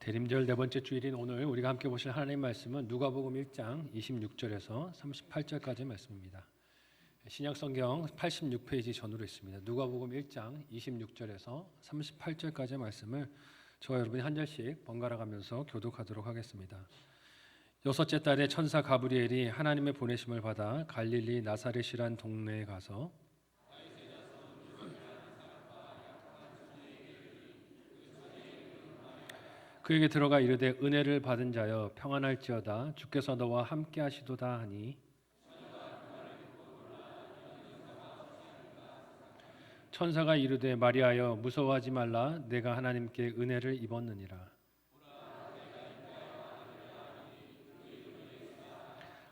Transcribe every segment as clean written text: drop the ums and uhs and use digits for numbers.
대림절 네 번째 주일인 오늘 우리가 함께 보실 하나님 말씀은 누가복음 1장 26절에서 38절까지의 말씀입니다. 신약 성경 86페이지 전으로 있습니다. 누가복음 1장 26절에서 38절까지의 말씀을 저와 여러분이 한 절씩 번갈아 가면서 교독하도록 하겠습니다. 여섯째 달에 천사 가브리엘이 하나님의 보내심을 받아 갈릴리 나사렛이란 동네에 가서 그에게 들어가 이르되 은혜를 받은 자여 평안할지어다 주께서 너와 함께 하시도다 하니 천사가 이르되 마리아여 무서워하지 말라 내가 하나님께 은혜를 입었느니라.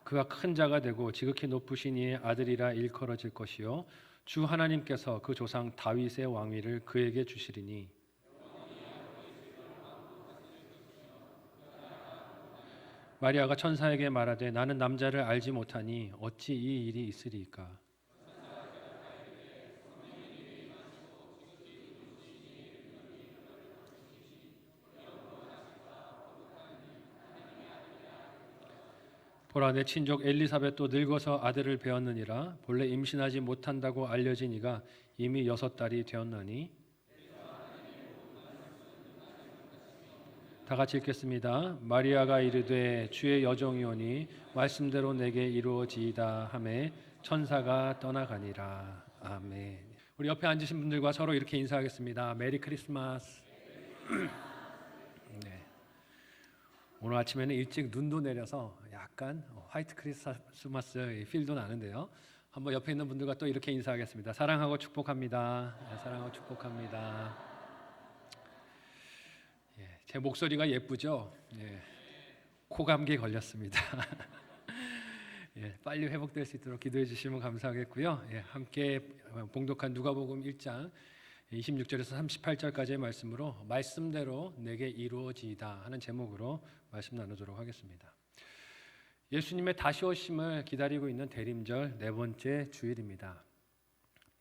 그가 큰 자가 되고 지극히 높으시니 아들이라 일컬어질 것이요 주 하나님께서 그 조상 다윗의 왕위를 그에게 주시리니 마리아가 천사에게 말하되 나는 남자를 알지 못하니 어찌 이 일이 있으리이까. 보라 내 친족 엘리사벳도 늙어서 아들을 배었느니라. 본래 임신하지 못한다고 알려진 이가 이미 6달이 되었나니 다 같이 읽겠습니다. 마리아가 이르되 주의 여종이오니 말씀대로 내게 이루어지이다 하매 천사가 떠나가니라. 아멘. 우리 옆에 앉으신 분들과 서로 이렇게 인사하겠습니다. 메리 크리스마스. 네. 오늘 아침에는 일찍 눈도 내려서 약간 화이트 크리스마스 필도 나는데요. 한번 옆에 있는 분들과 또 이렇게 인사하겠습니다. 사랑하고 축복합니다. 네, 사랑하고 축복합니다. 제 목소리가 예쁘죠? 예, 코감기 걸렸습니다. 예, 빨리 회복될 수 있도록 기도해 주시면 감사하겠고요. 예, 함께 봉독한 누가복음 1장 26절에서 38절까지의 말씀으로 말씀대로 내게 이루어지이다 하는 제목으로 말씀 나누도록 하겠습니다. 예수님의 다시 오심을 기다리고 있는 대림절 네 번째 주일입니다.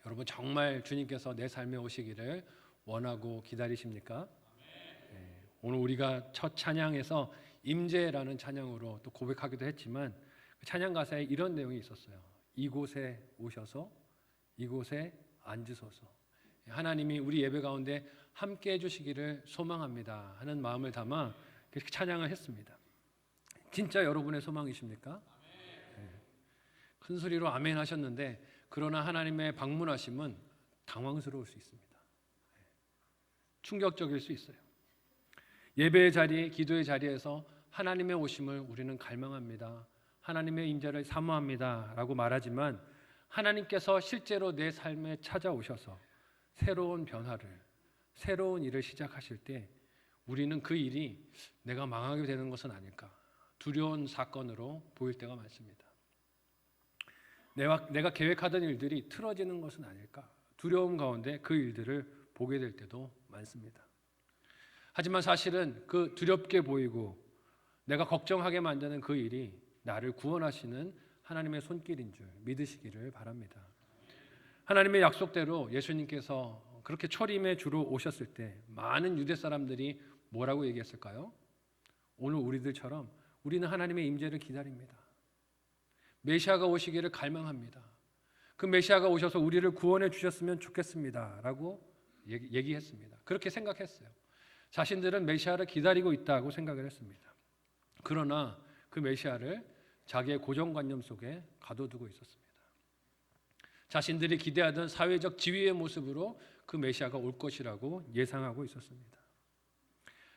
여러분 정말 주님께서 내 삶에 오시기를 원하고 기다리십니까? 오늘 우리가 첫 찬양에서 임재라는 찬양으로 또 고백하기도 했지만 그 찬양 가사에 이런 내용이 있었어요. 이곳에 오셔서 이곳에 앉으소서. 하나님이 우리 예배 가운데 함께 해주시기를 소망합니다 하는 마음을 담아 그렇게 찬양을 했습니다. 진짜 여러분의 소망이십니까? 네. 큰 소리로 아멘 하셨는데 그러나 하나님의 방문하심은 당황스러울 수 있습니다. 충격적일 수 있어요. 예배의 자리, 기도의 자리에서 하나님의 오심을 우리는 갈망합니다. 하나님의 임재를 사모합니다 라고 말하지만 하나님께서 실제로 내 삶에 찾아오셔서 새로운 변화를, 새로운 일을 시작하실 때 우리는 그 일이 내가 망하게 되는 것은 아닐까 두려운 사건으로 보일 때가 많습니다. 내가 계획하던 일들이 틀어지는 것은 아닐까 두려움 가운데 그 일들을 보게 될 때도 많습니다. 하지만 사실은 그 두렵게 보이고 내가 걱정하게 만드는 그 일이 나를 구원하시는 하나님의 손길인 줄 믿으시기를 바랍니다. 하나님의 약속대로 예수님께서 그렇게 초림의 주로 오셨을 때 많은 유대 사람들이 뭐라고 얘기했을까요? 오늘 우리들처럼 우리는 하나님의 임재를 기다립니다. 메시아가 오시기를 갈망합니다. 그 메시아가 오셔서 우리를 구원해 주셨으면 좋겠습니다 라고 얘기했습니다. 그렇게 생각했어요. 자신들은 메시아를 기다리고 있다고 생각을 했습니다. 그러나 그 메시아를 자기의 고정관념 속에 가둬두고 있었습니다. 자신들이 기대하던 사회적 지위의 모습으로 그 메시아가 올 것이라고 예상하고 있었습니다.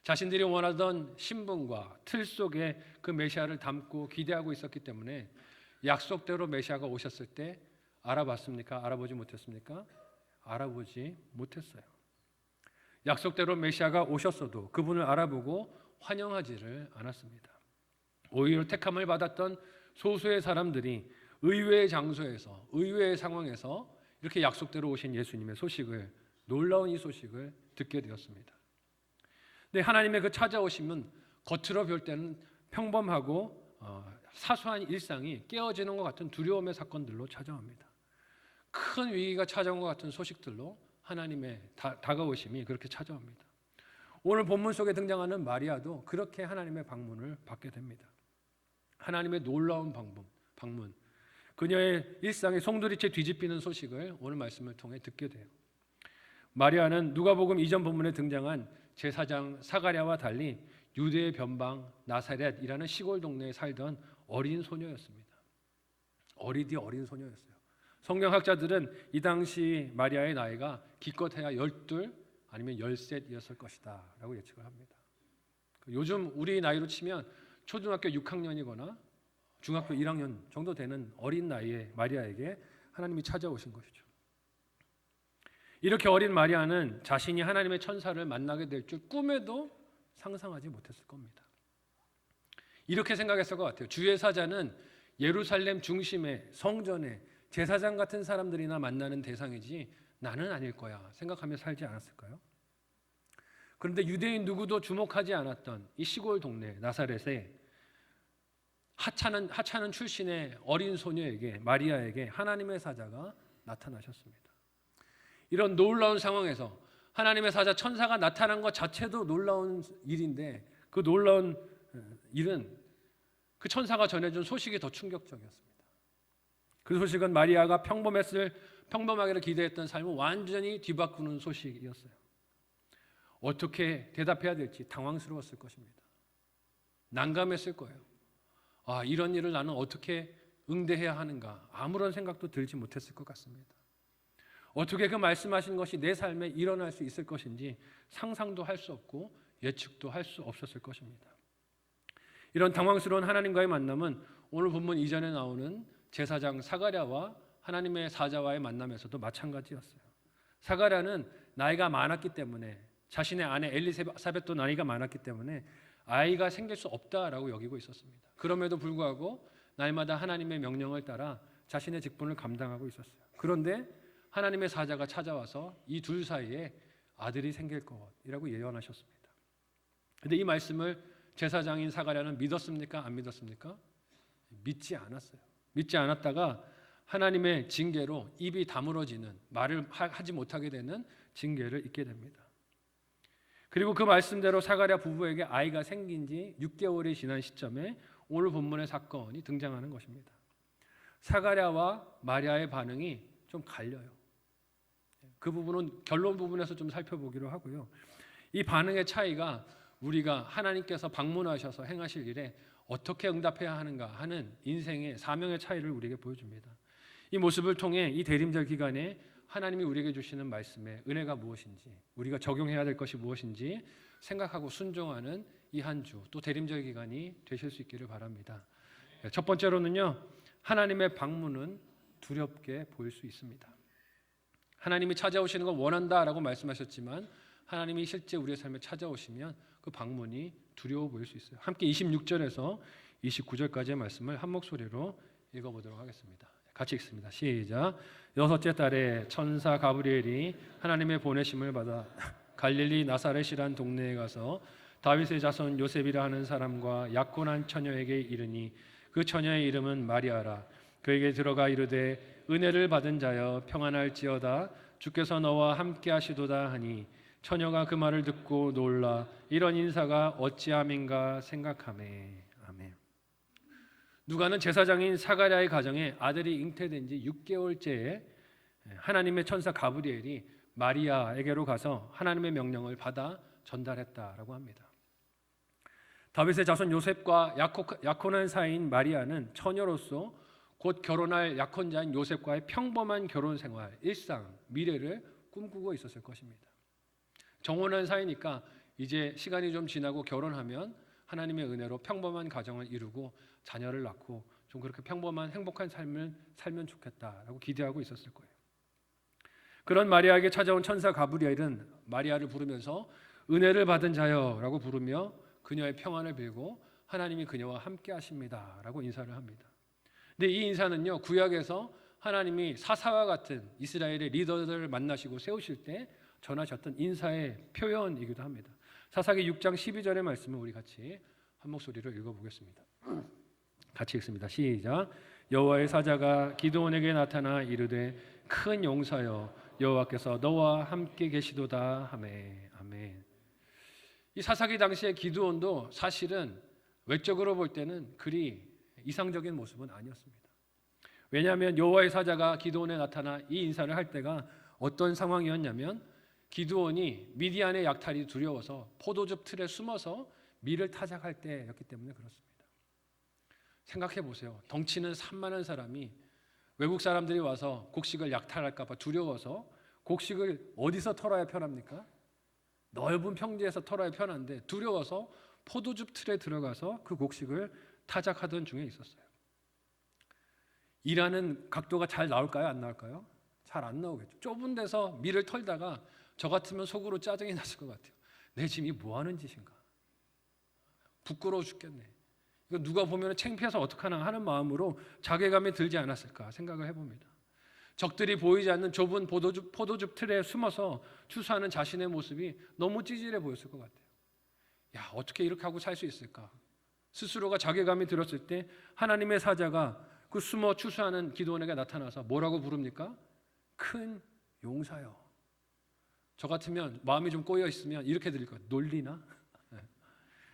자신들이 원하던 신분과 틀 속에 그 메시아를 담고 기대하고 있었기 때문에 약속대로 메시아가 오셨을 때 알아봤습니까? 알아보지 못했습니까? 알아보지 못했어요. 약속대로 메시아가 오셨어도 그분을 알아보고 환영하지를 않았습니다. 오히려 택함을 받았던 소수의 사람들이 의외의 장소에서 의외의 상황에서 이렇게 약속대로 오신 예수님의 소식을 놀라운 이 소식을 듣게 되었습니다. 근데 하나님의 그 찾아오심은 겉으로 볼 때는 평범하고 사소한 일상이 깨어지는 것 같은 두려움의 사건들로 찾아옵니다. 큰 위기가 찾아온 것 같은 소식들로 하나님의 다가오심이 그렇게 찾아옵니다. 오늘 본문 속에 등장하는 마리아도 그렇게 하나님의 방문을 받게 됩니다. 하나님의 놀라운 방문. 그녀의 일상의 송두리째 뒤집히는 소식을 오늘 말씀을 통해 듣게 돼요. 마리아는 누가복음 이전 본문에 등장한 제사장 사가랴와 달리 유대의 변방 나사렛이라는 시골 동네에 살던 어린 소녀였습니다. 어리디 어린 소녀였어요. 성경학자들은 이 당시 마리아의 나이가 기껏해야 12 아니면 13이었을 것이다 라고 예측을 합니다. 요즘 우리 나이로 치면 초등학교 6학년이거나 중학교 1학년 정도 되는 어린 나이에 마리아에게 하나님이 찾아오신 것이죠. 이렇게 어린 마리아는 자신이 하나님의 천사를 만나게 될 줄 꿈에도 상상하지 못했을 겁니다. 이렇게 생각했을 것 같아요. 주의 사자는 예루살렘 중심의 성전에 제사장 같은 사람들이나 만나는 대상이지 나는 아닐 거야 생각하며 살지 않았을까요? 그런데 유대인 누구도 주목하지 않았던 이 시골 동네 나사렛에 하찮은 출신의 어린 소녀에게 마리아에게 하나님의 사자가 나타나셨습니다. 이런 놀라운 상황에서 하나님의 사자 천사가 나타난 것 자체도 놀라운 일인데 그 놀라운 일은 그 천사가 전해준 소식이 더 충격적이었습니다. 그 소식은 마리아가 평범하기를 기대했던 삶을 완전히 뒤바꾸는 소식이었어요. 어떻게 대답해야 될지 당황스러웠을 것입니다. 난감했을 거예요. 이런 일을 나는 어떻게 응대해야 하는가 아무런 생각도 들지 못했을 것 같습니다. 어떻게 그 말씀하신 것이 내 삶에 일어날 수 있을 것인지 상상도 할 수 없고 예측도 할 수 없었을 것입니다. 이런 당황스러운 하나님과의 만남은 오늘 본문 이전에 나오는 제사장 사가랴와 하나님의 사자와의 만남에서도 마찬가지였어요. 사가랴는 나이가 많았기 때문에 자신의 아내 엘리사벳도 나이가 많았기 때문에 아이가 생길 수 없다라고 여기고 있었습니다. 그럼에도 불구하고 날마다 하나님의 명령을 따라 자신의 직분을 감당하고 있었어요. 그런데 하나님의 사자가 찾아와서 이 둘 사이에 아들이 생길 것이라고 예언하셨습니다. 그런데 이 말씀을 제사장인 사가랴는 믿었습니까? 안 믿었습니까? 믿지 않았어요. 믿지 않았다가 하나님의 징계로 입이 다물어지는 말을 하지 못하게 되는 징계를 입게 됩니다. 그리고 그 말씀대로 사가랴 부부에게 아이가 생긴 지 6개월이 지난 시점에 오늘 본문의 사건이 등장하는 것입니다. 사가랴와 마리아의 반응이 좀 갈려요. 그 부분은 결론 부분에서 좀 살펴보기로 하고요. 이 반응의 차이가 우리가 하나님께서 방문하셔서 행하실 일에 어떻게 응답해야 하는가 하는 인생의 사명의 차이를 우리에게 보여줍니다. 이 모습을 통해 이 대림절 기간에 하나님이 우리에게 주시는 말씀의 은혜가 무엇인지, 우리가 적용해야 될 것이 무엇인지 생각하고 순종하는 이 한 주, 또 대림절 기간이 되실 수 있기를 바랍니다. 첫 번째로는요, 하나님의 방문은 두렵게 보일 수 있습니다. 하나님이 찾아오시는 걸 원한다라고 말씀하셨지만 하나님이 실제 우리의 삶에 찾아오시면 그 방문이 두려워 보일 수 있어요. 함께 26절에서 29절까지의 말씀을 한 목소리로 읽어보도록 하겠습니다. 같이 읽습니다. 시작. 여섯째 달에 천사 가브리엘이 하나님의 보내심을 받아 갈릴리 나사렛이란 동네에 가서 다윗의 자손 요셉이라 하는 사람과 약혼한 처녀에게 이르니 그 처녀의 이름은 마리아라. 그에게 들어가 이르되 은혜를 받은 자여 평안할지어다 주께서 너와 함께 하시도다 하니 처녀가 그 말을 듣고 놀라 이런 인사가 어찌함인가 생각하매. 아멘. 누가는 제사장인 사가랴의 가정에 아들이 잉태된 지 6개월째에 하나님의 천사 가브리엘이 마리아에게로 가서 하나님의 명령을 받아 전달했다라고 합니다. 다윗의 자손 요셉과 약혼한 사이인 마리아는 처녀로서 곧 결혼할 약혼자인 요셉과의 평범한 결혼 생활, 일상, 미래를 꿈꾸고 있었을 것입니다. 정혼한 사이니까 이제 시간이 좀 지나고 결혼하면 하나님의 은혜로 평범한 가정을 이루고 자녀를 낳고 좀 그렇게 평범한 행복한 삶을 살면 좋겠다라고 기대하고 있었을 거예요. 그런 마리아에게 찾아온 천사 가브리엘은 마리아를 부르면서 은혜를 받은 자여라고 부르며 그녀의 평안을 빌고 하나님이 그녀와 함께 하십니다라고 인사를 합니다. 근데 이 인사는요, 구약에서 하나님이 사사와 같은 이스라엘의 리더들을 만나시고 세우실 때 전하셨던 인사의 표현이기도 합니다. 사사기 6장 12절의 말씀을 우리 같이 한 목소리로 읽어보겠습니다. 같이 읽습니다. 시작. 여호와의 사자가 기드온에게 나타나 이르되 큰 용사여 여호와께서 너와 함께 계시도다 하매. 아멘. 이 사사기 당시의 기드온도 사실은 외적으로 볼 때는 그리 이상적인 모습은 아니었습니다. 왜냐하면 여호와의 사자가 기드온에 나타나 이 인사를 할 때가 어떤 상황이었냐면 기드온이 미디안의 약탈이 두려워서 포도즙 틀에 숨어서 밀을 타작할 때였기 때문에 그렇습니다. 생각해 보세요. 덩치는 산만한 사람이 외국 사람들이 와서 곡식을 약탈할까 봐 두려워서 곡식을 어디서 털어야 편합니까? 넓은 평지에서 털어야 편한데 두려워서 포도즙 틀에 들어가서 그 곡식을 타작하던 중에 있었어요. 일하는 각도가 잘 나올까요? 안 나올까요? 잘 안 나오겠죠. 좁은 데서 밀을 털다가 저 같으면 속으로 짜증이 났을 것 같아요. 내 지금 이 뭐 하는 짓인가? 부끄러워 죽겠네. 이거 누가 보면 창피해서 어떡하나 하는 마음으로 자괴감이 들지 않았을까 생각을 해봅니다. 적들이 보이지 않는 좁은 포도즙 틀에 숨어서 추수하는 자신의 모습이 너무 찌질해 보였을 것 같아요. 야, 어떻게 이렇게 하고 살 수 있을까? 스스로가 자괴감이 들었을 때 하나님의 사자가 그 숨어 추수하는 기드온에게 나타나서 뭐라고 부릅니까? 큰 용사요. 저 같으면 마음이 좀 꼬여 있으면 이렇게 들릴 거예요. 놀리나?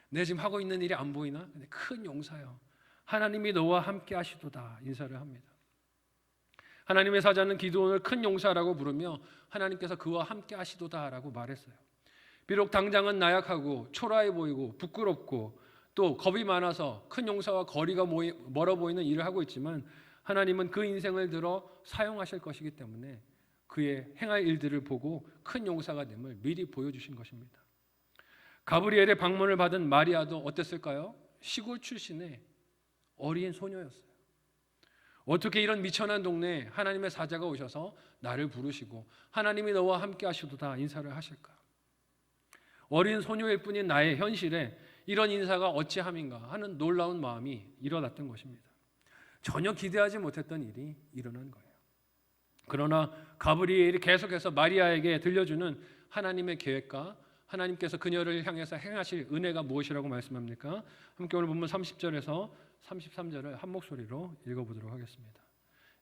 내 지금 하고 있는 일이 안 보이나? 근데 큰 용사요. 하나님이 너와 함께 하시도다 인사를 합니다. 하나님의 사자는 기드온을 큰 용사라고 부르며 하나님께서 그와 함께 하시도다라고 말했어요. 비록 당장은 나약하고 초라해 보이고 부끄럽고 또 겁이 많아서 큰 용사와 거리가 멀어 보이는 일을 하고 있지만 하나님은 그 인생을 들어 사용하실 것이기 때문에 그의 행할 일들을 보고 큰 용사가 됨을 미리 보여주신 것입니다. 가브리엘의 방문을 받은 마리아도 어땠을까요? 시골 출신의 어린 소녀였어요. 어떻게 이런 미천한 동네에 하나님의 사자가 오셔서 나를 부르시고 하나님이 너와 함께 하시도다 인사를 하실까? 어린 소녀일 뿐인 나의 현실에 이런 인사가 어찌함인가 하는 놀라운 마음이 일어났던 것입니다. 전혀 기대하지 못했던 일이 일어난 거예요. 그러나 가브리엘이 계속해서 마리아에게 들려주는 하나님의 계획과 하나님께서 그녀를 향해서 행하실 은혜가 무엇이라고 말씀합니까? 함께 오늘 본문 30절에서 33절을 한 목소리로 읽어보도록 하겠습니다.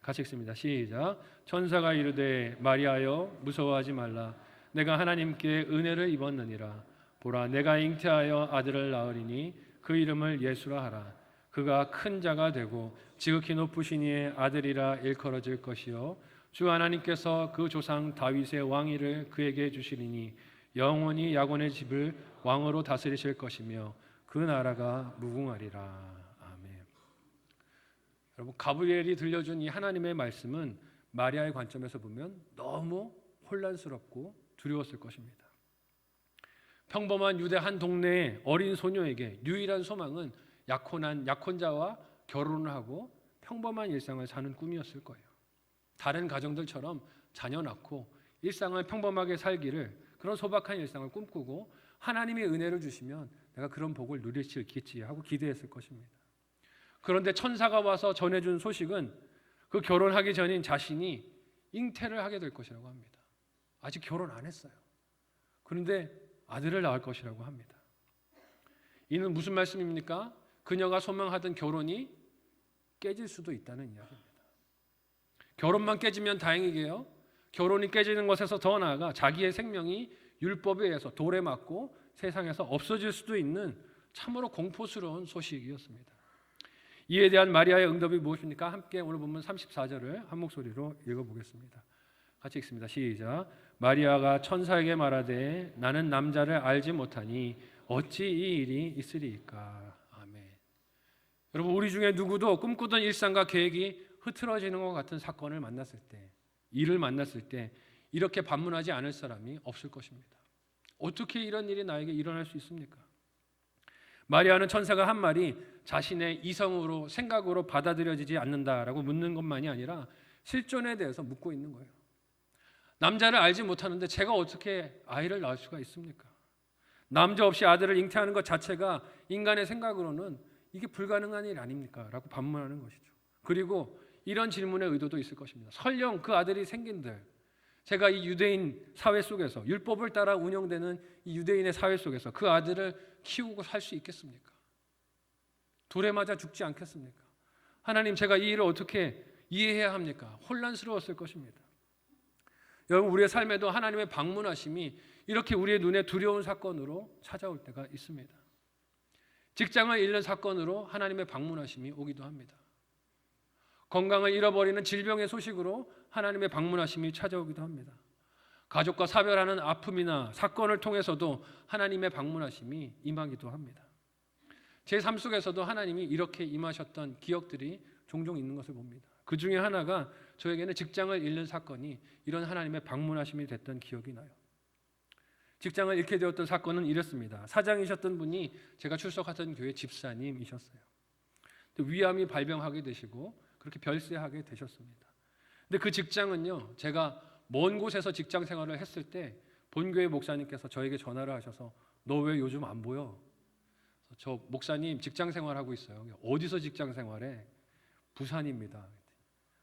같이 읽습니다. 시작. 천사가 이르되 마리아여 무서워하지 말라. 내가 하나님께 은혜를 입었느니라. 보라 내가 잉태하여 아들을 낳으리니 그 이름을 예수라 하라. 그가 큰 자가 되고 지극히 높으신 이의 아들이라 일컬어질 것이요 주 하나님께서 그 조상 다윗의 왕위를 그에게 주시리니 영원히 야곱의 집을 왕으로 다스리실 것이며 그 나라가 무궁하리라. 아멘. 여러분 가브리엘이 들려준 이 하나님의 말씀은 마리아의 관점에서 보면 너무 혼란스럽고 두려웠을 것입니다. 평범한 유대 한 동네의 어린 소녀에게 유일한 소망은 약혼자와 결혼을 하고 평범한 일상을 사는 꿈이었을 거예요. 다른 가정들처럼 자녀 낳고 일상을 평범하게 살기를 그런 소박한 일상을 꿈꾸고 하나님의 은혜를 주시면 내가 그런 복을 누릴 수 있겠지 하고 기대했을 것입니다. 그런데 천사가 와서 전해준 소식은 그 결혼하기 전인 자신이 잉태를 하게 될 것이라고 합니다. 아직 결혼 안 했어요. 그런데 아들을 낳을 것이라고 합니다. 이는 무슨 말씀입니까? 그녀가 소망하던 결혼이 깨질 수도 있다는 이야기입니다. 결혼만 깨지면 다행이게요. 결혼이 깨지는 것에서 더 나아가 자기의 생명이 율법에 의해서 돌에 맞고 세상에서 없어질 수도 있는 참으로 공포스러운 소식이었습니다. 이에 대한 마리아의 응답이 무엇입니까? 함께 오늘 본문 34절을 한 목소리로 읽어보겠습니다. 같이 읽습니다. 시작. 마리아가 천사에게 말하되 나는 남자를 알지 못하니 어찌 이 일이 있으리이까. 아멘. 여러분 우리 중에 누구도 꿈꾸던 일상과 계획이 흐트러지는 것 같은 사건을 만났을 때, 일을 만났을 때 이렇게 반문하지 않을 사람이 없을 것입니다. 어떻게 이런 일이 나에게 일어날 수 있습니까? 마리아는 천사가 한 말이 자신의 이성으로 생각으로 받아들여지지 않는다라고 묻는 것만이 아니라 실존에 대해서 묻고 있는 거예요. 남자를 알지 못하는데 제가 어떻게 아이를 낳을 수가 있습니까? 남자 없이 아들을 잉태하는 것 자체가 인간의 생각으로는 이게 불가능한 일 아닙니까? 라고 반문하는 것이죠. 그리고 이런 질문의 의도도 있을 것입니다. 설령 그 아들이 생긴들 제가 이 유대인 사회 속에서 율법을 따라 운영되는 이 유대인의 사회 속에서 그 아들을 키우고 살 수 있겠습니까? 돌에 맞아 죽지 않겠습니까? 하나님 제가 이 일을 어떻게 이해해야 합니까? 혼란스러웠을 것입니다. 여러분 우리의 삶에도 하나님의 방문하심이 이렇게 우리의 눈에 두려운 사건으로 찾아올 때가 있습니다. 직장을 잃는 사건으로 하나님의 방문하심이 오기도 합니다. 건강을 잃어버리는 질병의 소식으로 하나님의 방문하심이 찾아오기도 합니다. 가족과 사별하는 아픔이나 사건을 통해서도 하나님의 방문하심이 임하기도 합니다. 제 삶 속에서도 하나님이 이렇게 임하셨던 기억들이 종종 있는 것을 봅니다. 그 중에 하나가 저에게는 직장을 잃는 사건이 이런 하나님의 방문하심이 됐던 기억이 나요. 직장을 잃게 되었던 사건은 이랬습니다. 사장이셨던 분이 제가 출석하던 교회 집사님이셨어요. 위암이 발병하게 되시고 그렇게 별세하게 되셨습니다. 근데 그 직장은요, 제가 먼 곳에서 직장 생활을 했을 때 본교회 목사님께서 저에게 전화를 하셔서 너 왜 요즘 안 보여? 저 목사님 직장 생활하고 있어요. 어디서 직장 생활해? 부산입니다.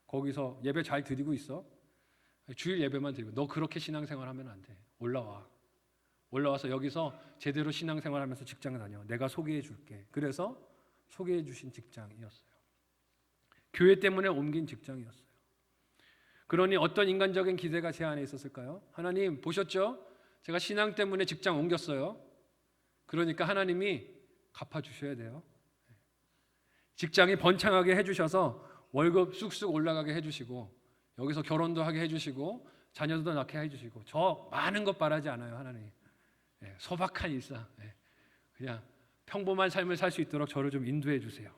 거기서 예배 잘 드리고 있어? 주일 예배만 드리고. 너 그렇게 신앙생활하면 안 돼. 올라와서 여기서 제대로 신앙생활하면서 직장 다녀. 내가 소개해 줄게. 그래서 소개해 주신 직장이었어요. 교회 때문에 옮긴 직장이었어요. 그러니 어떤 인간적인 기대가 제 안에 있었을까요? 하나님 보셨죠? 제가 신앙 때문에 직장 옮겼어요. 그러니까 하나님이 갚아주셔야 돼요. 직장이 번창하게 해주셔서 월급 쑥쑥 올라가게 해주시고 여기서 결혼도 하게 해주시고 자녀도 낳게 해주시고 저 많은 것 바라지 않아요. 하나님. 소박한 일상, 그냥 평범한 삶을 살 수 있도록 저를 좀 인도해 주세요.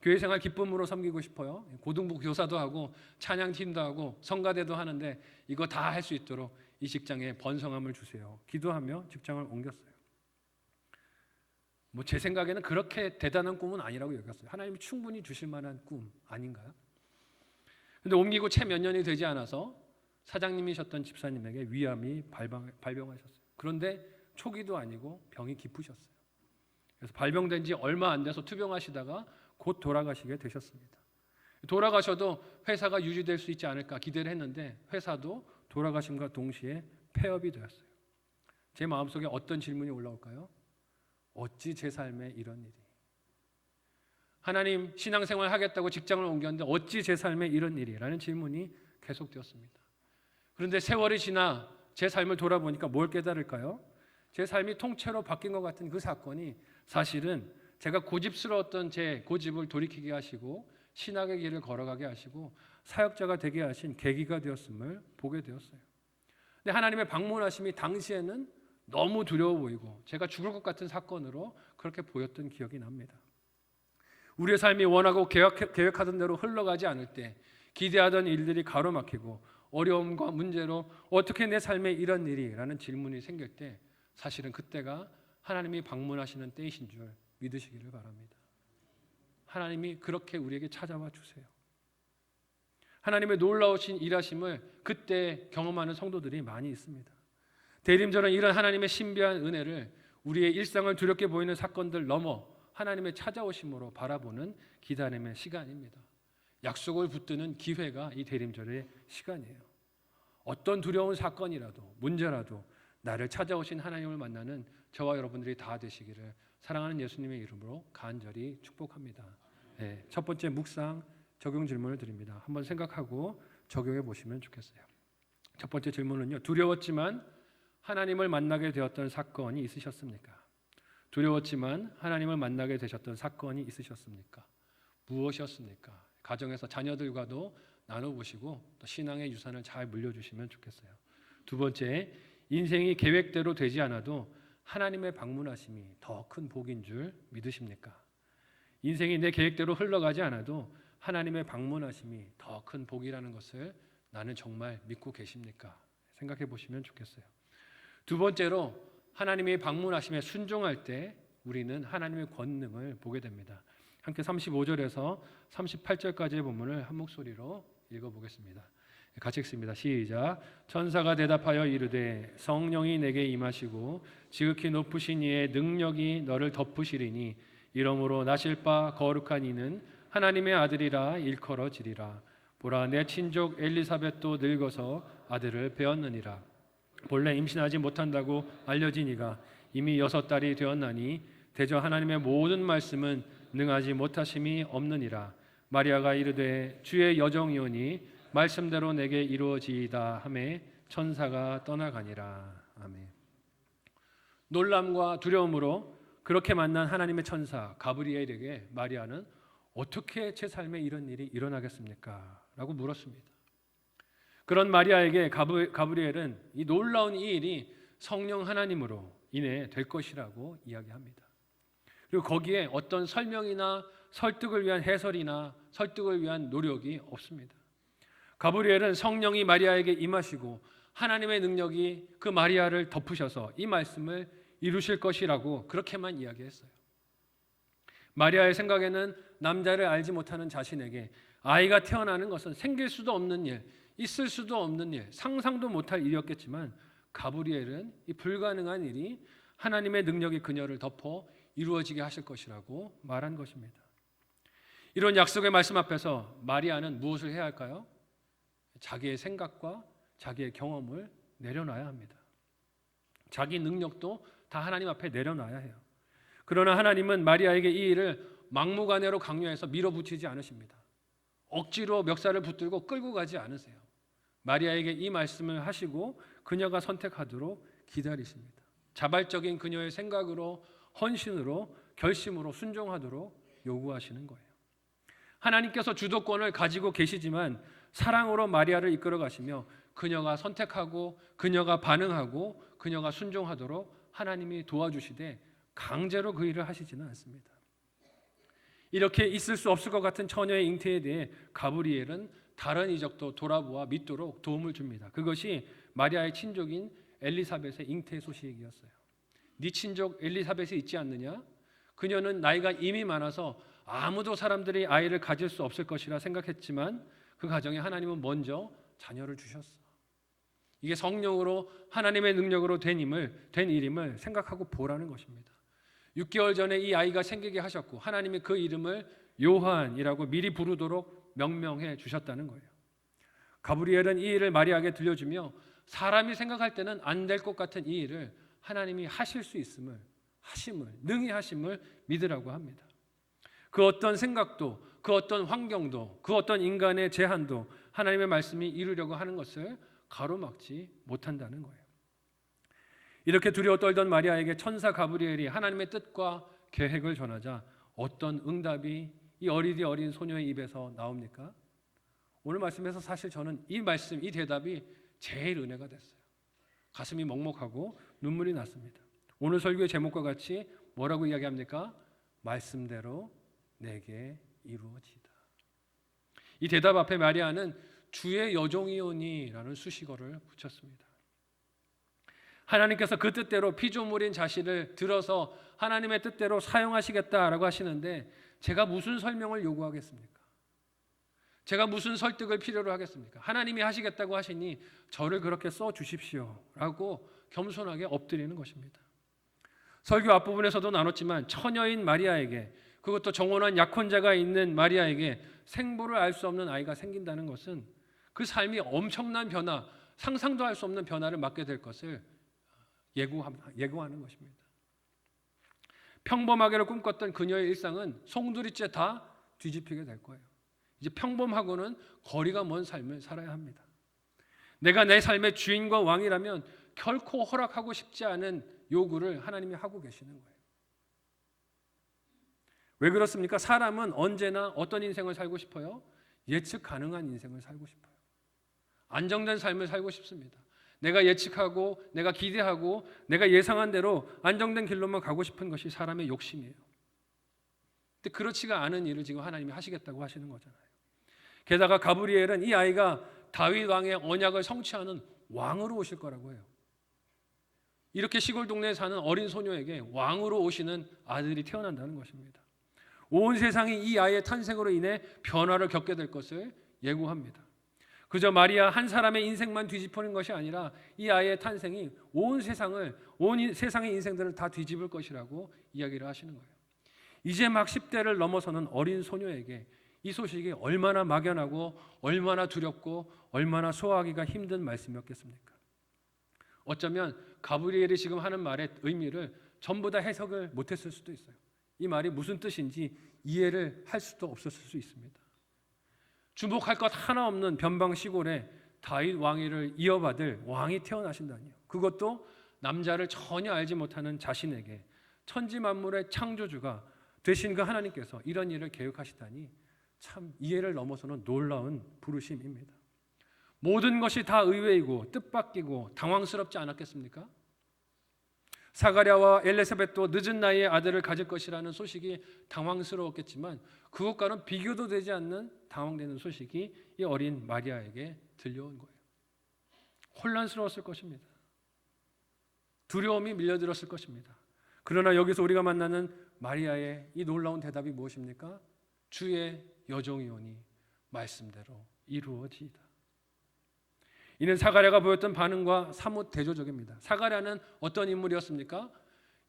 교회 생활 기쁨으로 섬기고 싶어요. 고등부 교사도 하고 찬양팀도 하고 성가대도 하는데 이거 다 할 수 있도록 이 직장에 번성함을 주세요. 기도하며 직장을 옮겼어요. 제 생각에는 그렇게 대단한 꿈은 아니라고 여겼어요. 하나님이 충분히 주실 만한 꿈 아닌가요? 근데 옮기고 채 몇 년이 되지 않아서 사장님이셨던 집사님에게 위암이 발병하셨어요. 그런데 초기도 아니고 병이 깊으셨어요. 그래서 발병된 지 얼마 안 돼서 투병하시다가 곧 돌아가시게 되셨습니다. 돌아가셔도 회사가 유지될 수 있지 않을까 기대를 했는데 회사도 돌아가심과 동시에 폐업이 되었어요. 제 마음속에 어떤 질문이 올라올까요? 어찌 제 삶에 이런 일이? 하나님 신앙생활 하겠다고 직장을 옮겼는데 어찌 제 삶에 이런 일이? 라는 질문이 계속되었습니다. 그런데 세월이 지나 제 삶을 돌아보니까 뭘 깨달을까요? 제 삶이 통째로 바뀐 것 같은 그 사건이 사실은 제가 고집스러웠던 제 고집을 돌이키게 하시고 신학의 길을 걸어가게 하시고 사역자가 되게 하신 계기가 되었음을 보게 되었어요. 근데 하나님의 방문하심이 당시에는 너무 두려워 보이고 제가 죽을 것 같은 사건으로 그렇게 보였던 기억이 납니다. 우리의 삶이 원하고 계획하던 대로 흘러가지 않을 때 기대하던 일들이 가로막히고 어려움과 문제로 어떻게 내 삶에 이런 일이? 라는 질문이 생길 때 사실은 그때가 하나님이 방문하시는 때이신 줄 믿으시기를 바랍니다. 하나님이 그렇게 우리에게 찾아와 주세요. 하나님의 놀라우신 일하심을 그때 경험하는 성도들이 많이 있습니다. 대림절은 이런 하나님의 신비한 은혜를 우리의 일상을 두렵게 보이는 사건들 넘어 하나님의 찾아오심으로 바라보는 기다림의 시간입니다. 약속을 붙드는 기회가 이 대림절의 시간이에요. 어떤 두려운 사건이라도 문제라도 나를 찾아오신 하나님을 만나는 저와 여러분들이 다 되시기를 사랑하는 예수님의 이름으로 간절히 축복합니다. 첫 번째 묵상 적용 질문을 드립니다. 한번 생각하고 적용해 보시면 좋겠어요. 첫 번째 질문은요. 두려웠지만 하나님을 만나게 되었던 사건이 있으셨습니까? 두려웠지만 하나님을 만나게 되셨던 사건이 있으셨습니까? 무엇이었습니까? 가정에서 자녀들과도 나눠보시고 또 신앙의 유산을 잘 물려주시면 좋겠어요. 두 번째, 인생이 계획대로 되지 않아도 하나님의 방문하심이 더 큰 복인 줄 믿으십니까? 인생이 내 계획대로 흘러가지 않아도 하나님의 방문하심이 더 큰 복이라는 것을 나는 정말 믿고 계십니까? 생각해 보시면 좋겠어요. 두 번째로 하나님의 방문하심에 순종할 때 우리는 하나님의 권능을 보게 됩니다. 함께 35절에서 38절까지의 본문을 한 목소리로 읽어보겠습니다. 같이 읽습니다. 시작. 천사가 대답하여 이르되 성령이 내게 임하시고 지극히 높으신 이의 능력이 너를 덮으시리니 이러므로 나실 바 거룩한 이는 하나님의 아들이라 일컬어지리라. 보라 내 친족 엘리사벳도 늙어서 아들을 배었느니라. 본래 임신하지 못한다고 알려진 이가 이미 6달이 되었나니 대저 하나님의 모든 말씀은 능하지 못하심이 없느니라. 마리아가 이르되 주의 여정이오니 말씀대로 내게 이루어지이다 하매 천사가 떠나가니라. 아멘. 놀람과 두려움으로 그렇게 만난 하나님의 천사 가브리엘에게 마리아는 어떻게 제 삶에 이런 일이 일어나겠습니까? 라고 물었습니다. 그런 마리아에게 가브리엘은 이 놀라운 이 일이 성령 하나님으로 인해 될 것이라고 이야기합니다. 그리고 거기에 어떤 설명이나 설득을 위한 해설이나 설득을 위한 노력이 없습니다. 가브리엘은 성령이 마리아에게 임하시고 하나님의 능력이 그 마리아를 덮으셔서 이 말씀을 이루실 것이라고 그렇게만 이야기했어요. 마리아의 생각에는 남자를 알지 못하는 자신에게 아이가 태어나는 것은 생길 수도 없는 일, 있을 수도 없는 일, 상상도 못할 일이었겠지만 가브리엘은 이 불가능한 일이 하나님의 능력이 그녀를 덮어 이루어지게 하실 것이라고 말한 것입니다. 이런 약속의 말씀 앞에서 마리아는 무엇을 해야 할까요? 자기의 생각과 자기의 경험을 내려놔야 합니다. 자기 능력도 다 하나님 앞에 내려놔야 해요. 그러나 하나님은 마리아에게 이 일을 막무가내로 강요해서 밀어붙이지 않으십니다. 억지로 멱살을 붙들고 끌고 가지 않으세요. 마리아에게 이 말씀을 하시고 그녀가 선택하도록 기다리십니다. 자발적인 그녀의 생각으로, 헌신으로, 결심으로 순종하도록 요구하시는 거예요. 하나님께서 주도권을 가지고 계시지만 사랑으로 마리아를 이끌어 가시며 그녀가 선택하고 그녀가 반응하고 그녀가 순종하도록 하나님이 도와주시되 강제로 그 일을 하시지는 않습니다. 이렇게 있을 수 없을 것 같은 처녀의 잉태에 대해 가브리엘은 다른 이적도 돌아보아 믿도록 도움을 줍니다. 그것이 마리아의 친족인 엘리사벳의 잉태 소식이었어요. 네 친족 엘리사벳이 있지 않느냐? 그녀는 나이가 이미 많아서 아무도 사람들이 아이를 가질 수 없을 것이라 생각했지만 그 가정에 하나님은 먼저 자녀를 주셨어. 이게 성령으로 하나님의 능력으로 된 일임을 생각하고 보라는 것입니다. 6개월 전에 이 아이가 생기게 하셨고 하나님이 그 이름을 요한이라고 미리 부르도록 명명해 주셨다는 거예요. 가브리엘은 이 일을 마리아에게 들려주며 사람이 생각할 때는 안 될 것 같은 이 일을 하나님이 하실 수 있음을, 능히 하심을 믿으라고 합니다. 그 어떤 생각도, 그 어떤 환경도, 그 어떤 인간의 제한도 하나님의 말씀이 이루려고 하는 것을 가로막지 못한다는 거예요. 이렇게 두려워 떨던 마리아에게 천사 가브리엘이 하나님의 뜻과 계획을 전하자 어떤 응답이 이 어린 소녀의 입에서 나옵니까? 오늘 말씀에서 사실 저는 이 말씀, 이 대답이 제일 은혜가 됐어요. 가슴이 먹먹하고 눈물이 났습니다. 오늘 설교의 제목과 같이 뭐라고 이야기합니까? 말씀대로 내게 이루어지다. 이 대답 앞에 마리아는 주의 여종이오니라는 수식어를 붙였습니다. 하나님께서 그 뜻대로 피조물인 자신을 들어서 하나님의 뜻대로 사용하시겠다라고 하시는데 제가 무슨 설명을 요구하겠습니까? 제가 무슨 설득을 필요로 하겠습니까? 하나님이 하시겠다고 하시니 저를 그렇게 써주십시오라고 겸손하게 엎드리는 것입니다. 설교 앞부분에서도 나눴지만 처녀인 마리아에게, 그것도 정혼한 약혼자가 있는 마리아에게 생보를 알 수 없는 아이가 생긴다는 것은 그 삶이 엄청난 변화, 상상도 할 수 없는 변화를 맞게 될 것을 예고하는 것입니다. 평범하게를 꿈꿨던 그녀의 일상은 송두리째 다 뒤집히게 될 거예요. 이제 평범하고는 거리가 먼 삶을 살아야 합니다. 내가 내 삶의 주인과 왕이라면 결코 허락하고 싶지 않은 요구를 하나님이 하고 계시는 거예요. 왜 그렇습니까? 사람은 언제나 어떤 인생을 살고 싶어요? 예측 가능한 인생을 살고 싶어요. 안정된 삶을 살고 싶습니다. 내가 예측하고 내가 기대하고 내가 예상한 대로 안정된 길로만 가고 싶은 것이 사람의 욕심이에요. 근데 그렇지가 않은 일을 지금 하나님이 하시겠다고 하시는 거잖아요. 게다가 가브리엘은 이 아이가 다윗 왕의 언약을 성취하는 왕으로 오실 거라고 해요. 이렇게 시골 동네에 사는 어린 소녀에게 왕으로 오시는 아들이 태어난다는 것입니다. 온 세상이 이 아이의 탄생으로 인해 변화를 겪게 될 것을 예고합니다. 그저 마리아 한 사람의 인생만 뒤집히는 것이 아니라 이 아이의 탄생이 온 세상의 인생들을 다 뒤집을 것이라고 이야기를 하시는 거예요. 이제 막 10대를 넘어서는 어린 소녀에게 이 소식이 얼마나 막연하고 얼마나 두렵고 얼마나 소화하기가 힘든 말씀이었겠습니까? 어쩌면 가브리엘이 지금 하는 말의 의미를 전부 다 해석을 못했을 수도 있어요. 이 말이 무슨 뜻인지 이해를 할 수도 없었을 수 있습니다. 주목할 것 하나 없는 변방 시골에 다윗 왕위를 이어받을 왕이 태어나신다니요. 그것도 남자를 전혀 알지 못하는 자신에게 천지 만물의 창조주가 되신 그 하나님께서 이런 일을 계획하시다니 참 이해를 넘어서는 놀라운 부르심입니다. 모든 것이 다 의외이고 뜻밖이고 당황스럽지 않았겠습니까? 사가랴와 엘리사벳도 늦은 나이에 아들을 가질 것이라는 소식이 당황스러웠겠지만 그것과는 비교도 되지 않는 당황되는 소식이 이 어린 마리아에게 들려온 거예요. 혼란스러웠을 것입니다. 두려움이 밀려들었을 것입니다. 그러나 여기서 우리가 만나는 마리아의 이 놀라운 대답이 무엇입니까? 주의 여종이오니 말씀대로 이루어지이다. 이는 사가랴가 보였던 반응과 사뭇 대조적입니다. 사가랴는 어떤 인물이었습니까?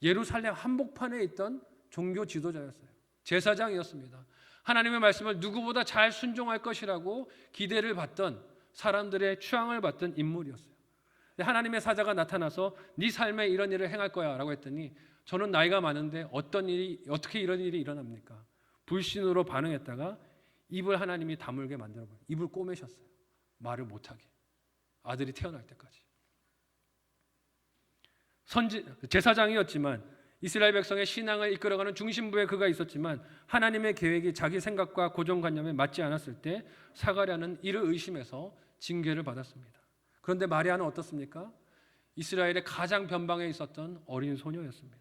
예루살렘 한복판에 있던 종교 지도자였어요. 제사장이었습니다. 하나님의 말씀을 누구보다 잘 순종할 것이라고 기대를 받던 사람들의 추앙을 받던 인물이었어요. 하나님의 사자가 나타나서 네 삶에 이런 일을 행할 거야 라고 했더니 저는 나이가 많은데 어떻게 이런 일이 일어납니까? 불신으로 반응했다가 입을 하나님이 다물게 만들어버려요. 입을 꼬매셨어요. 말을 못하게. 아들이 태어날 때까지. 제사장이었지만 이스라엘 백성의 신앙을 이끌어가는 중심부에 그가 있었지만 하나님의 계획이 자기 생각과 고정관념에 맞지 않았을 때 사가랴는 이를 의심해서 징계를 받았습니다. 그런데 마리아는 어떻습니까? 이스라엘의 가장 변방에 있었던 어린 소녀였습니다.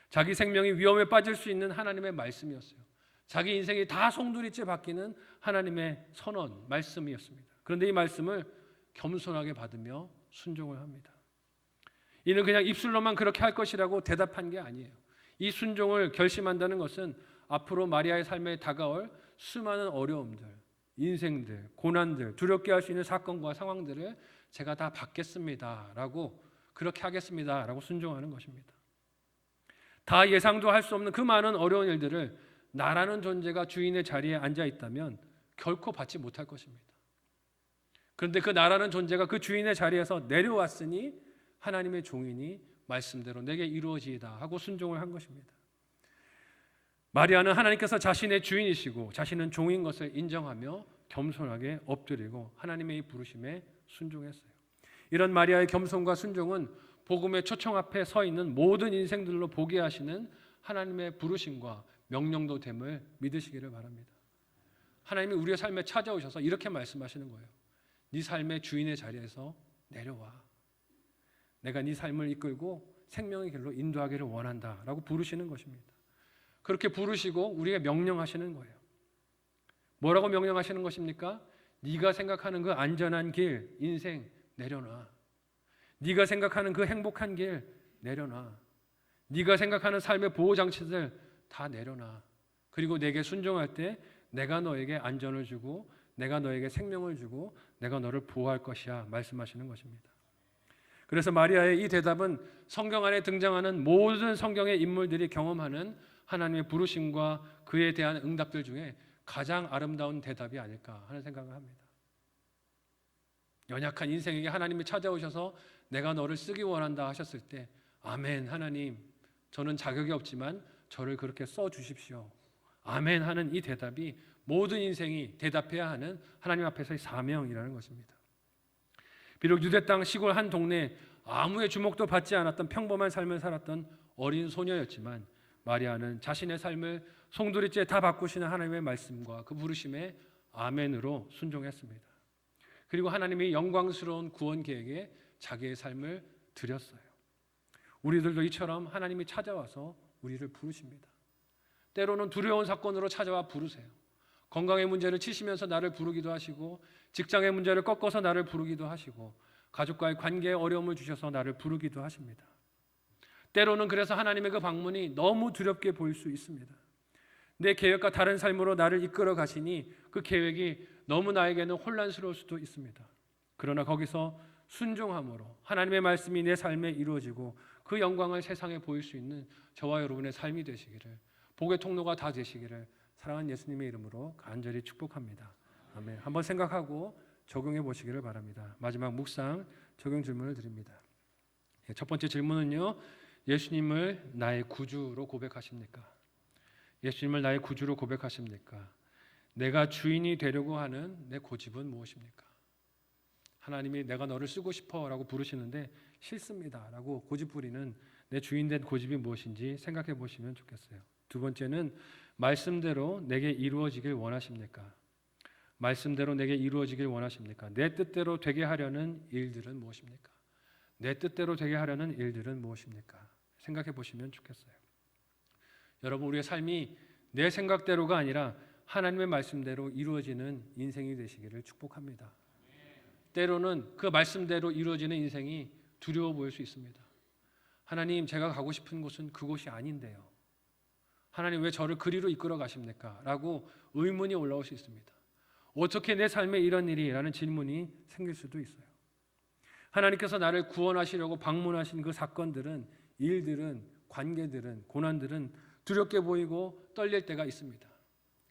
자기 생명이 위험에 빠질 수 있는 하나님의 말씀이었어요. 자기 인생이 다 송두리째 바뀌는 하나님의 선언, 말씀이었습니다. 그런데 이 말씀을 겸손하게 받으며 순종을 합니다. 이는 그냥 입술로만 그렇게 할 것이라고 대답한 게 아니에요. 이 순종을 결심한다는 것은 앞으로 마리아의 삶에 다가올 수많은 어려움들, 인생들, 고난들, 두렵게 할 수 있는 사건과 상황들을 제가 다 받겠습니다라고 그렇게 하겠습니다라고 순종하는 것입니다. 다 예상도 할 수 없는 그 많은 어려운 일들을 나라는 존재가 주인의 자리에 앉아 있다면 결코 받지 못할 것입니다. 그런데 그 나라는 존재가 그 주인의 자리에서 내려왔으니 하나님의 종이니 말씀대로 내게 이루어지이다 하고 순종을 한 것입니다. 마리아는 하나님께서 자신의 주인이시고 자신은 종인 것을 인정하며 겸손하게 엎드리고 하나님의 이 부르심에 순종했어요. 이런 마리아의 겸손과 순종은 복음의 초청 앞에 서 있는 모든 인생들로 보게 하시는 하나님의 부르심과 명령도 됨을 믿으시기를 바랍니다. 하나님이 우리의 삶에 찾아오셔서 이렇게 말씀하시는 거예요. 네 삶의 주인의 자리에서 내려와. 내가 네 삶을 이끌고 생명의 길로 인도하기를 원한다라고 부르시는 것입니다. 그렇게 부르시고 우리에게 명령하시는 거예요. 뭐라고 명령하시는 것입니까? 네가 생각하는 그 안전한 길, 인생 내려놔. 네가 생각하는 그 행복한 길 내려놔. 네가 생각하는 삶의 보호장치들 다 내려놔. 그리고 내게 순종할 때 내가 너에게 안전을 주고 내가 너에게 생명을 주고 내가 너를 보호할 것이야 말씀하시는 것입니다. 그래서 마리아의 이 대답은 성경 안에 등장하는 모든 성경의 인물들이 경험하는 하나님의 부르심과 그에 대한 응답들 중에 가장 아름다운 대답이 아닐까 하는 생각을 합니다. 연약한 인생에게 하나님이 찾아오셔서 내가 너를 쓰기 원한다 하셨을 때 아멘 하나님 저는 자격이 없지만 저를 그렇게 써주십시오. 아멘 하는 이 대답이 모든 인생이 대답해야 하는 하나님 앞에서의 사명이라는 것입니다. 비록 유대 땅 시골 한 동네에 아무의 주목도 받지 않았던 평범한 삶을 살았던 어린 소녀였지만 마리아는 자신의 삶을 송두리째 다 바꾸시는 하나님의 말씀과 그 부르심에 아멘으로 순종했습니다. 그리고 하나님이 영광스러운 구원 계획에 자기의 삶을 드렸어요. 우리들도 이처럼 하나님이 찾아와서 우리를 부르십니다. 때로는 두려운 사건으로 찾아와 부르세요. 건강의 문제를 치시면서 나를 부르기도 하시고 직장의 문제를 꺾어서 나를 부르기도 하시고 가족과의 관계에 어려움을 주셔서 나를 부르기도 하십니다. 때로는 그래서 하나님의 그 방문이 너무 두렵게 보일 수 있습니다. 내 계획과 다른 삶으로 나를 이끌어 가시니 그 계획이 너무 나에게는 혼란스러울 수도 있습니다. 그러나 거기서 순종함으로 하나님의 말씀이 내 삶에 이루어지고 그 영광을 세상에 보일 수 있는 저와 여러분의 삶이 되시기를 복의 통로가 다 되시기를 사랑하는 예수님의 이름으로 간절히 축복합니다. 아멘. 한번 생각하고 적용해 보시기를 바랍니다. 마지막 묵상 적용 질문을 드립니다. 첫 번째 질문은요. 예수님을 나의 구주로 고백하십니까? 예수님을 나의 구주로 고백하십니까? 내가 주인이 되려고 하는 내 고집은 무엇입니까? 하나님이 내가 너를 쓰고 싶어라고 부르시는데 싫습니다라고 고집 부리는 내 주인된 고집이 무엇인지 생각해 보시면 좋겠어요. 두 번째는 말씀대로 내게 이루어지길 원하십니까? 말씀대로 내게 이루어지길 원하십니까? 내 뜻대로 되게 하려는 일들은 무엇입니까? 내 뜻대로 되게 하려는 일들은 무엇입니까? 생각해 보시면 좋겠어요. 여러분, 우리의 삶이 내 생각대로가 아니라 하나님의 말씀대로 이루어지는 인생이 되시기를 축복합니다. 때로는 그 말씀대로 이루어지는 인생이 두려워 보일 수 있습니다. 하나님, 제가 가고 싶은 곳은 그곳이 아닌데요. 하나님, 왜 저를 그리로 이끌어 가십니까? 라고 의문이 올라올 수 있습니다. 어떻게 내 삶에 이런 일이? 라는 질문이 생길 수도 있어요. 하나님께서 나를 구원하시려고 방문하신 그 사건들은, 일들은, 관계들은, 고난들은 두렵게 보이고 떨릴 때가 있습니다.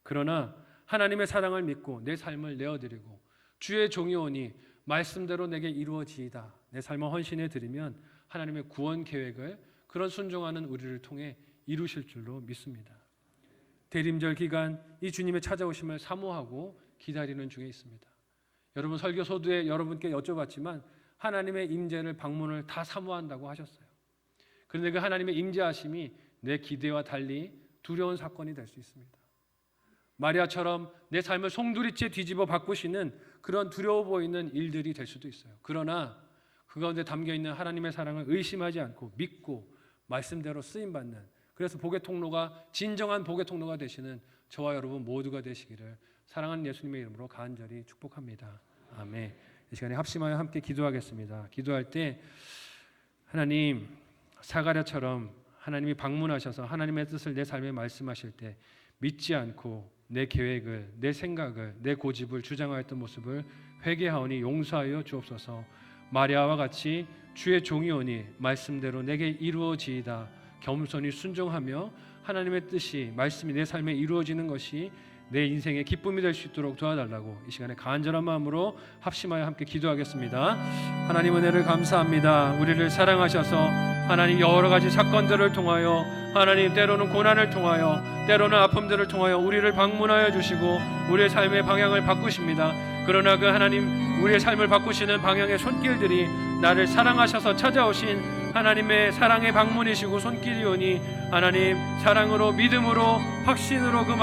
그러나 하나님의 사랑을 믿고 내 삶을 내어드리고 주의 종이 오니 말씀대로 내게 이루어지이다, 내 삶을 헌신해 드리면 하나님의 구원 계획을 그런 순종하는 우리를 통해 이루실 줄로 믿습니다. 대림절 기간 이 주님의 찾아오심을 사모하고 기다리는 중에 있습니다. 여러분, 설교 소두에 여러분께 여쭤봤지만 하나님의 임재를 방문을 다 사모한다고 하셨어요. 그런데 그 하나님의 임재하심이 내 기대와 달리 두려운 사건이 될 수 있습니다. 마리아처럼 내 삶을 송두리째 뒤집어 바꾸시는 그런 두려워 보이는 일들이 될 수도 있어요. 그러나 그 가운데 담겨있는 하나님의 사랑을 의심하지 않고 믿고 말씀대로 쓰임받는, 그래서 복의 통로가, 진정한 복의 통로가 되시는 저와 여러분 모두가 되시기를 사랑하는 예수님의 이름으로 간절히 축복합니다. 아멘. 이 시간에 합심하여 함께 기도하겠습니다. 기도할 때 하나님, 사가랴처럼 하나님이 방문하셔서 하나님의 뜻을 내 삶에 말씀하실 때 믿지 않고 내 계획을, 내 생각을, 내 고집을 주장하였던 모습을 회개하오니 용서하여 주옵소서. 마리아와 같이 주의 종이 오니 말씀대로 내게 이루어지이다, 겸손히 순종하며 하나님의 뜻이, 말씀이 내 삶에 이루어지는 것이 내 인생의 기쁨이 될 수 있도록 도와달라고 이 시간에 간절한 마음으로 합심하여 함께 기도하겠습니다. 하나님, 은혜를 감사합니다. 우리를 사랑하셔서 하나님 여러 가지 사건들을 통하여, 하나님 때로는 고난을 통하여, 때로는 아픔들을 통하여 우리를 방문하여 주시고 우리의 삶의 방향을 바꾸십니다. 그러나 그 하나님, 우리의 삶을 바꾸시는 방향의 손길들이 나를 사랑하셔서 찾아오신 하나님의 사랑의 방문이시고 손길이오니 하나님, 사랑으로, 믿음으로, 확신으로 그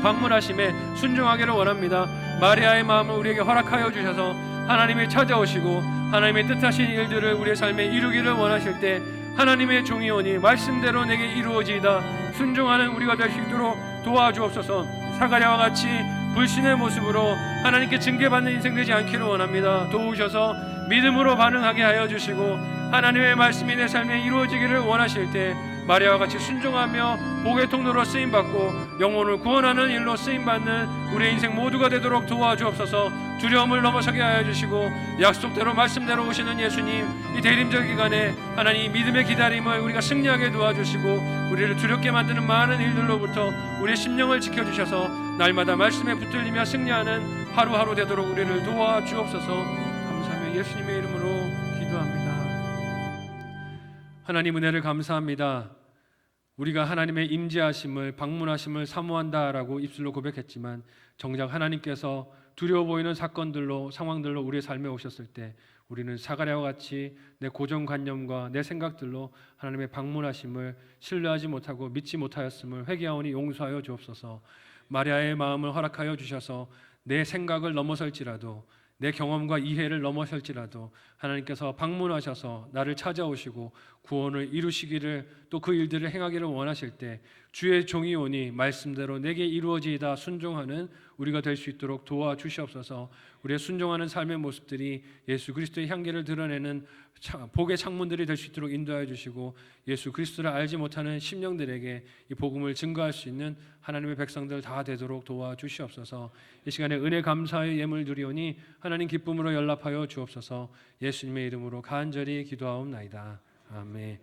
방문하심에 순종하기를 원합니다. 마리아의 마음을 우리에게 허락하여 주셔서 하나님이 찾아오시고 하나님의 뜻하신 일들을 우리의 삶에 이루기를 원하실 때 하나님의 종이 오니 말씀대로 내게 이루어지이다, 순종하는 우리가 될 수 있도록 도와주옵소서. 사가랴와 같이 불신의 모습으로 하나님께 징계받는 인생 되지 않기를 원합니다. 도우셔서 믿음으로 반응하게 하여 주시고 하나님의 말씀이 내 삶에 이루어지기를 원하실 때 마리아와 같이 순종하며 복의 통로로 쓰임받고 영혼을 구원하는 일로 쓰임받는 우리의 인생 모두가 되도록 도와주옵소서. 두려움을 넘어서게 하여 주시고 약속대로 말씀대로 오시는 예수님, 이 대림절 기간에 하나님 믿음의 기다림을 우리가 승리하게 도와주시고 우리를 두렵게 만드는 많은 일들로부터 우리의 심령을 지켜주셔서 날마다 말씀에 붙들리며 승리하는 하루하루 되도록 우리를 도와주옵소서. 감사하며 예수님의 이름으로 기도합니다. 하나님, 은혜를 감사합니다. 우리가 하나님의 임재하심을, 방문하심을 사모한다라고 입술로 고백했지만 정작 하나님께서 두려워 보이는 사건들로, 상황들로 우리의 삶에 오셨을 때 우리는 사가랴와 같이 내 고정관념과 내 생각들로 하나님의 방문하심을 신뢰하지 못하고 믿지 못하였음을 회개하오니 용서하여 주옵소서. 마리아의 마음을 허락하여 주셔서 내 생각을 넘어설지라도, 내 경험과 이해를 넘어설지라도 하나님께서 방문하셔서 나를 찾아오시고 구원을 이루시기를, 또 그 일들을 행하기를 원하실 때 주의 종이 오니 말씀대로 내게 이루어지이다 순종하는 우리가 될 수 있도록 도와주시옵소서. 우리의 순종하는 삶의 모습들이 예수 그리스도의 향기를 드러내는 복의 창문들이 될 수 있도록 인도하여 주시고 예수 그리스도를 알지 못하는 심령들에게 이 복음을 증거할 수 있는 하나님의 백성들 다 되도록 도와주시옵소서. 이 시간에 은혜 감사의 예물 드리오니 하나님 기쁨으로 연락하여 주옵소서. 예수님의 이름으로 간절히 기도하옵나이다. 아멘.